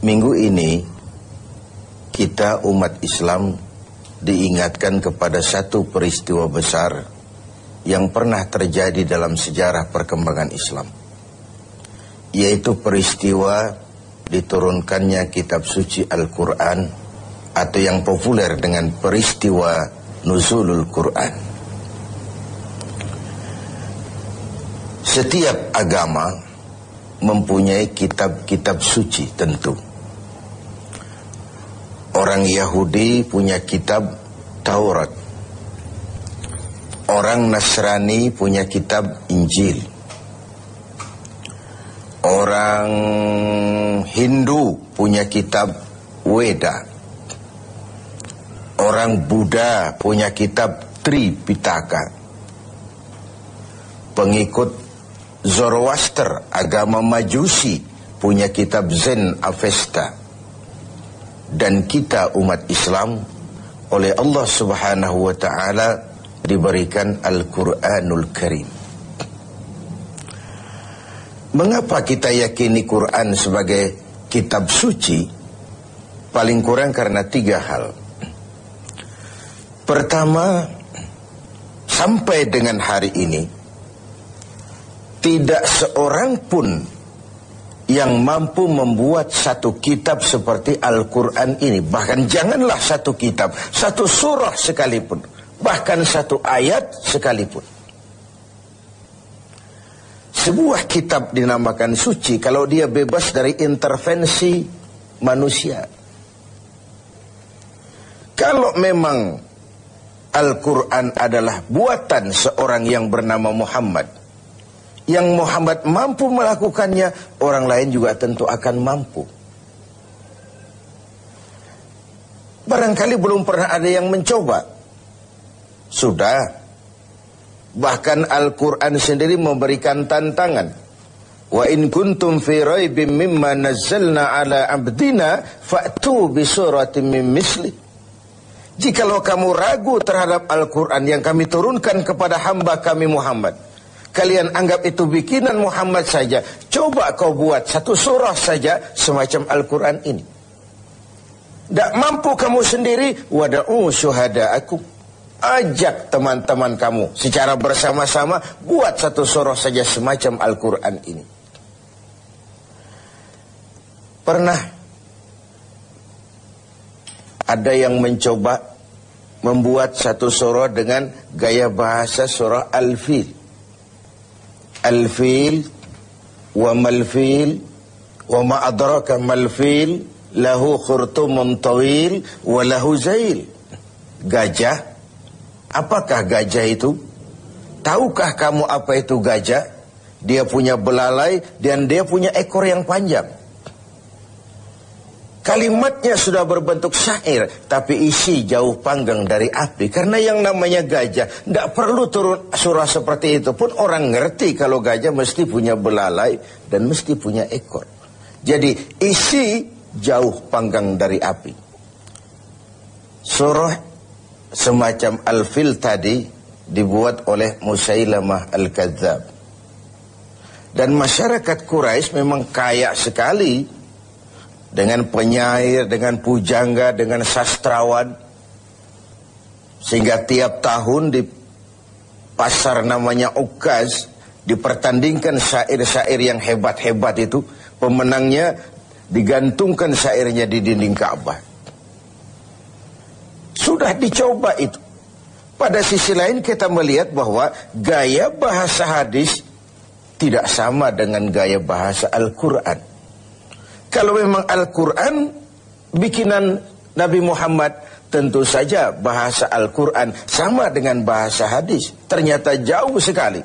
Minggu ini kita umat Islam diingatkan kepada satu peristiwa besar yang pernah terjadi dalam sejarah perkembangan Islam, yaitu peristiwa diturunkannya kitab suci Al-Quran, atau yang populer dengan peristiwa Nuzulul Quran. Setiap agama mempunyai kitab-kitab suci tentu. Orang Yahudi punya kitab Taurat. Orang Nasrani punya kitab Injil. Orang Hindu punya kitab Weda. Orang Buddha punya kitab Tripitaka. Pengikut Zoroaster, agama Majusi, punya kitab Zen Avesta. Dan kita umat Islam oleh Allah Subhanahu wa ta'ala diberikan Al-Quranul Karim. Mengapa kita yakini Quran sebagai kitab suci? Paling kurang karena 3 hal. Pertama, sampai dengan hari ini tidak seorang pun yang mampu membuat satu kitab seperti Al-Quran ini. Bahkan janganlah satu kitab, satu surah sekalipun, bahkan satu ayat sekalipun. Sebuah kitab dinamakan suci kalau dia bebas dari intervensi manusia. Kalau memang Al-Quran adalah buatan seorang yang bernama Muhammad, yang Muhammad mampu melakukannya, orang lain juga tentu akan mampu. Barangkali belum pernah ada yang mencoba. Sudah. Bahkan Al-Quran sendiri memberikan tantangan. Wa in kuntum fi raibim mimma nazzalna ala abdina fa'tu bi suratin min misli. Jikalau kamu ragu terhadap Al-Quran yang kami turunkan kepada hamba kami Muhammad, kalian anggap itu bikinan Muhammad saja, coba kau buat satu surah saja semacam Al-Quran ini. Tak mampu kamu sendiri, wada'u syuhada'akum, ajak teman-teman kamu secara bersama-sama, buat satu surah saja semacam Al-Quran ini. Pernah ada yang mencoba membuat satu surah dengan gaya bahasa surah Al-Fil. Al-Fil wa mal-fil wa ma adraka mal-fil lahu khurtumun tawil wa lahu zail. Gajah, apakah gajah itu? Tahukah kamu apa itu gajah? Dia punya belalai dan dia punya ekor yang panjang. Kalimatnya sudah berbentuk syair, tapi isi jauh panggang dari api. Karena yang namanya gajah, tidak perlu turun surah seperti itu pun orang ngerti kalau gajah mesti punya belalai dan mesti punya ekor. Jadi isi jauh panggang dari api. Surah semacam Al-Fil tadi dibuat oleh Musailamah Al-Kadzab. Dan masyarakat Quraisy memang kaya sekali dengan penyair, dengan pujangga, dengan sastrawan. Sehingga tiap tahun di pasar namanya Ukaz dipertandingkan syair-syair yang hebat-hebat itu. Pemenangnya digantungkan syairnya di dinding Ka'bah. Sudah dicoba itu. Pada sisi lain kita melihat bahwa gaya bahasa hadis tidak sama dengan gaya bahasa Al-Quran. Kalau memang Al-Quran bikinan Nabi Muhammad, tentu saja bahasa Al-Quran sama dengan bahasa hadis. Ternyata jauh sekali.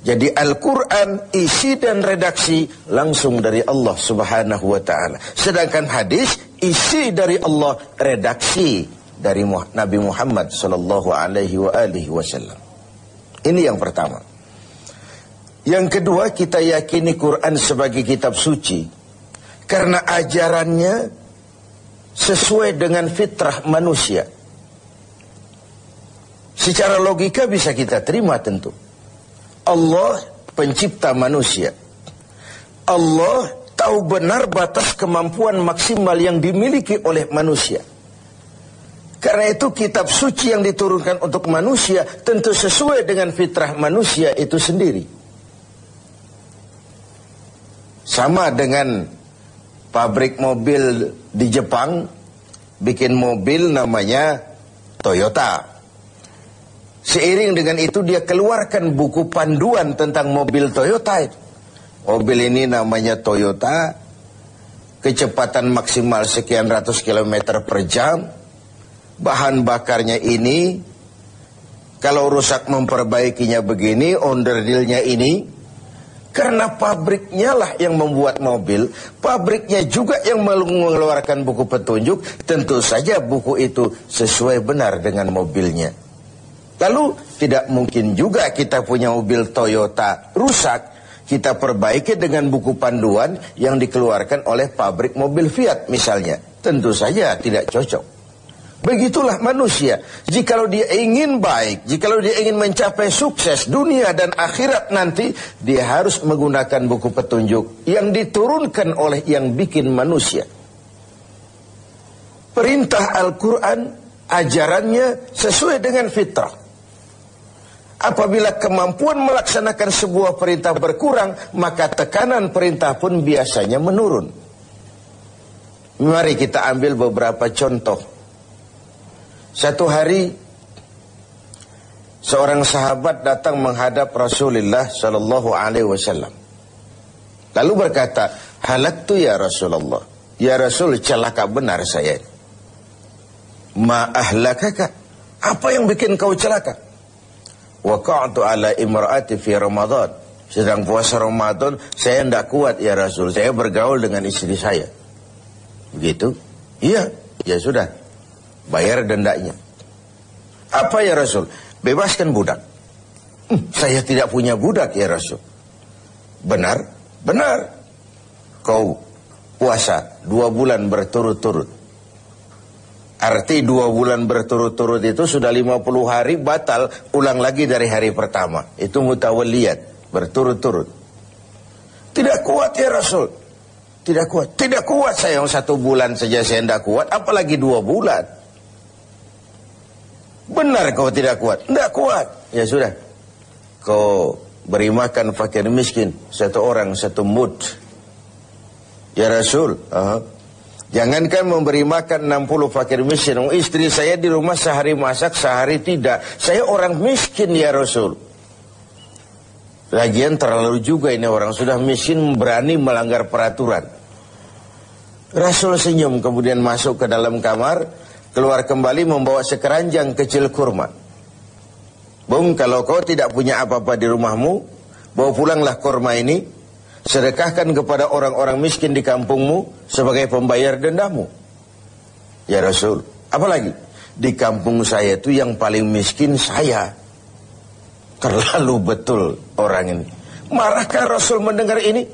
Jadi Al-Quran isi dan redaksi langsung dari Allah Subhanahu wa ta'ala. Sedangkan hadis isi dari Allah, redaksi dari Nabi Muhammad sallallahu alaihi wasallam. Ini yang pertama. Yang kedua, kita yakini Quran sebagai kitab suci karena ajarannya sesuai dengan fitrah manusia. Secara logika bisa kita terima tentu. Allah pencipta manusia. Allah tahu benar batas kemampuan maksimal yang dimiliki oleh manusia. Karena itu kitab suci yang diturunkan untuk manusia tentu sesuai dengan fitrah manusia itu sendiri. Sama dengan pabrik mobil di Jepang bikin mobil namanya Toyota. Seiring dengan itu dia keluarkan buku panduan tentang mobil Toyota itu. Mobil ini namanya Toyota, kecepatan maksimal sekian ratus kilometer per jam, bahan bakarnya ini, kalau rusak memperbaikinya begini, onderdilnya ini. Karena pabriknya lah yang membuat mobil, pabriknya juga yang mengeluarkan buku petunjuk, tentu saja buku itu sesuai benar dengan mobilnya. Lalu tidak mungkin juga kita punya mobil Toyota rusak, kita perbaiki dengan buku panduan yang dikeluarkan oleh pabrik mobil Fiat misalnya. Tentu saja tidak cocok. Begitulah manusia. Jikalau dia ingin baik, jikalau dia ingin mencapai sukses dunia dan akhirat nanti, dia harus menggunakan buku petunjuk yang diturunkan oleh yang bikin manusia. Perintah Al-Quran, ajarannya sesuai dengan fitrah. Apabila kemampuan melaksanakan sebuah perintah berkurang, maka tekanan perintah pun biasanya menurun. Mari kita ambil beberapa contoh. Satu hari seorang sahabat datang menghadap Rasulullah sallallahu alaihi wasallam. Lalu berkata, "Halaktu ya Rasulullah." Ya Rasul, celaka benar saya. "Ma ahlakaka?" Apa yang bikin kau celaka? "Waqa'tu ala imra'ati fi Ramadan." Sedang puasa Ramadan, saya tidak kuat ya Rasul. Saya bergaul dengan istri saya. Begitu? Iya, ya sudah. Bayar dendanya. Apa ya Rasul? Bebaskan budak. Saya tidak punya budak ya Rasul. Benar? Benar. Kau puasa 2 bulan berturut-turut. Arti 2 bulan berturut-turut itu sudah 50 hari batal, ulang lagi dari hari pertama. Itu mutawalliyat, berturut-turut. Tidak kuat ya Rasul. Tidak kuat. Tidak kuat saya, 1 bulan saja saya tidak kuat, apalagi 2 bulan. Benar kau tidak kuat? Tidak kuat. Ya sudah. Kau beri makan fakir miskin 1 orang 1 mud. Ya Rasul. Jangankan memberi makan 60 fakir miskin. Istri saya di rumah sehari masak, sehari tidak. Saya orang miskin ya Rasul. Lagian terlalu juga ini orang sudah miskin berani melanggar peraturan. Rasul senyum kemudian masuk ke dalam kamar. Keluar kembali membawa sekeranjang kecil kurma. Bung, kalau kau tidak punya apa-apa di rumahmu, bawa pulanglah kurma ini, sedekahkan kepada orang-orang miskin di kampungmu sebagai pembayar dendamu. Ya Rasul, apalagi? Di kampung saya itu yang paling miskin saya. Terlalu betul orang ini. Marahkah Rasul mendengar ini?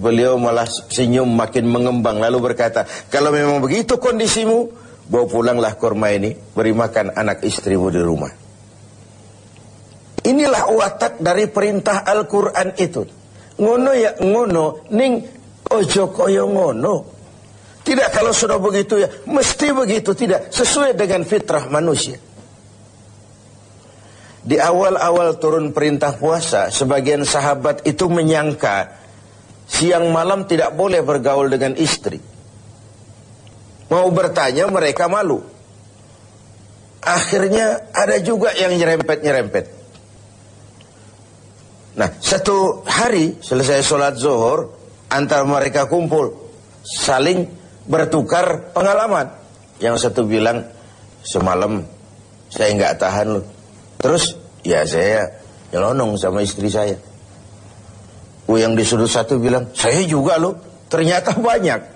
Beliau malah senyum makin mengembang lalu berkata, kalau memang begitu kondisimu, bawa pulanglah kurma ini, beri makan anak istrimu di rumah. Inilah watak dari perintah Al-Quran itu. Ngono ya ngono, ning ojo koyo ngono. Tidak kalau sudah begitu ya, mesti begitu, tidak. Sesuai dengan fitrah manusia. Di awal-awal turun perintah puasa, sebagian sahabat itu menyangka siang malam tidak boleh bergaul dengan istri. Mau bertanya mereka malu. Akhirnya ada juga yang nyerempet-nyerempet. Nah, 1 hari selesai sholat zuhur, antara mereka kumpul, saling bertukar pengalaman. Yang satu bilang, semalam saya nggak tahan loh. Terus, ya saya nyelonong sama istri saya. Yang di sudut satu bilang, saya juga loh. Ternyata banyak.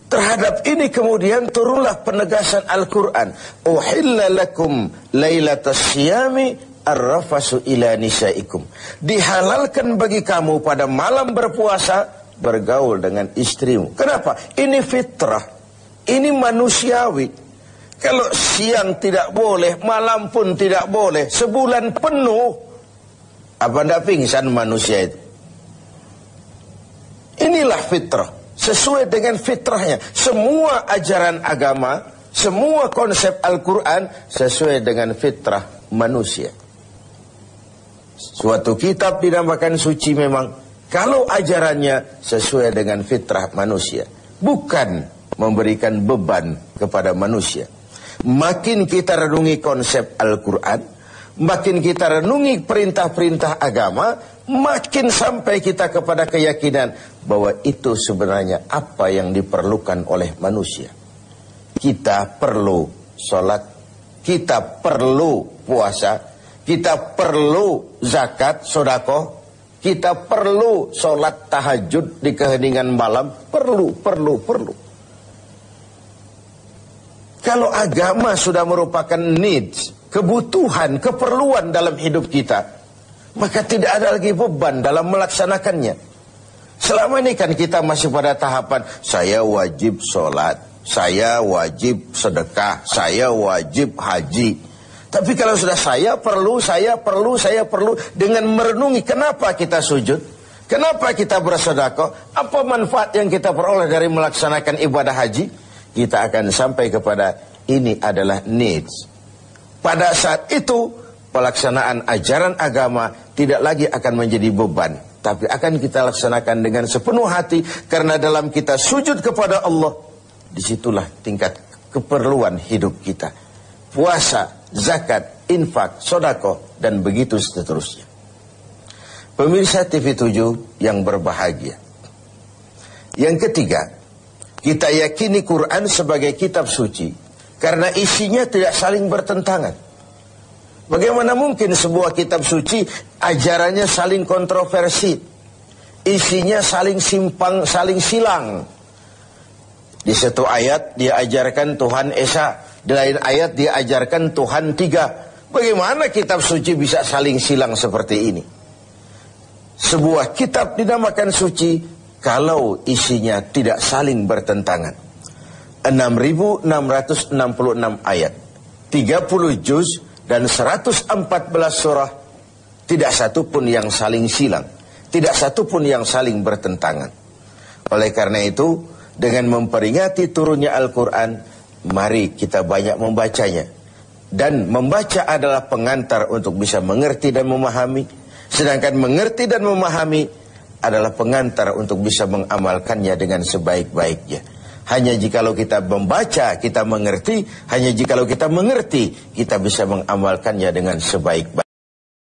Terhadap ini kemudian turunlah penegasan Al-Quran. Uhilla lakum laylatas syiyami ar-rafasu ila nisaikum. Dihalalkan bagi kamu pada malam berpuasa bergaul dengan istrimu. Kenapa? Ini fitrah. Ini manusiawi. Kalau siang tidak boleh, malam pun tidak boleh. Sebulan penuh. Apa ndak pingsan manusia itu? Inilah fitrah. Sesuai dengan fitrahnya. Semua ajaran agama, semua konsep Al-Quran sesuai dengan fitrah manusia. Suatu kitab dinamakan suci memang kalau ajarannya sesuai dengan fitrah manusia. Bukan memberikan beban kepada manusia. Makin kita renungi konsep Al-Quran, makin kita renungi perintah-perintah agama, makin sampai kita kepada keyakinan bahwa itu sebenarnya apa yang diperlukan oleh manusia. Kita perlu sholat, kita perlu puasa, kita perlu zakat, sedekah, kita perlu sholat tahajud di keheningan malam, perlu. Kalau agama sudah merupakan needs, kebutuhan, keperluan dalam hidup kita, maka tidak ada lagi beban dalam melaksanakannya. Selama ini kan kita masih pada tahapan, saya wajib sholat, saya wajib sedekah, saya wajib haji. Tapi kalau sudah saya perlu, dengan merenungi kenapa kita sujud, kenapa kita bersedekah, apa manfaat yang kita peroleh dari melaksanakan ibadah haji, kita akan sampai kepada ini adalah needs. Pada saat itu, pelaksanaan ajaran agama tidak lagi akan menjadi beban, tapi akan kita laksanakan dengan sepenuh hati, karena dalam kita sujud kepada Allah, disitulah tingkat keperluan hidup kita. Puasa, zakat, infak, sedekah, dan begitu seterusnya. Pemirsa TV7 yang berbahagia. Yang ketiga, kita yakini Quran sebagai kitab suci karena isinya tidak saling bertentangan. Bagaimana mungkin sebuah kitab suci ajarannya saling kontroversi, isinya saling simpang, saling silang. Di satu ayat dia ajarkan Tuhan Esa, di lain ayat dia ajarkan Tuhan tiga. Bagaimana kitab suci bisa saling silang seperti ini? Sebuah kitab dinamakan suci kalau isinya tidak saling bertentangan. 6.666 ayat, 30 juz dan 114 surah, tidak satu pun yang saling silang, tidak satu pun yang saling bertentangan. Oleh karena itu, dengan memperingati turunnya Al-Quran, mari kita banyak membacanya. Dan membaca adalah pengantar untuk bisa mengerti dan memahami. Sedangkan mengerti dan memahami adalah pengantar untuk bisa mengamalkannya dengan sebaik-baiknya. Hanya jikalau kita membaca, kita mengerti. Hanya jikalau kita mengerti, kita bisa mengamalkannya dengan sebaik-baiknya.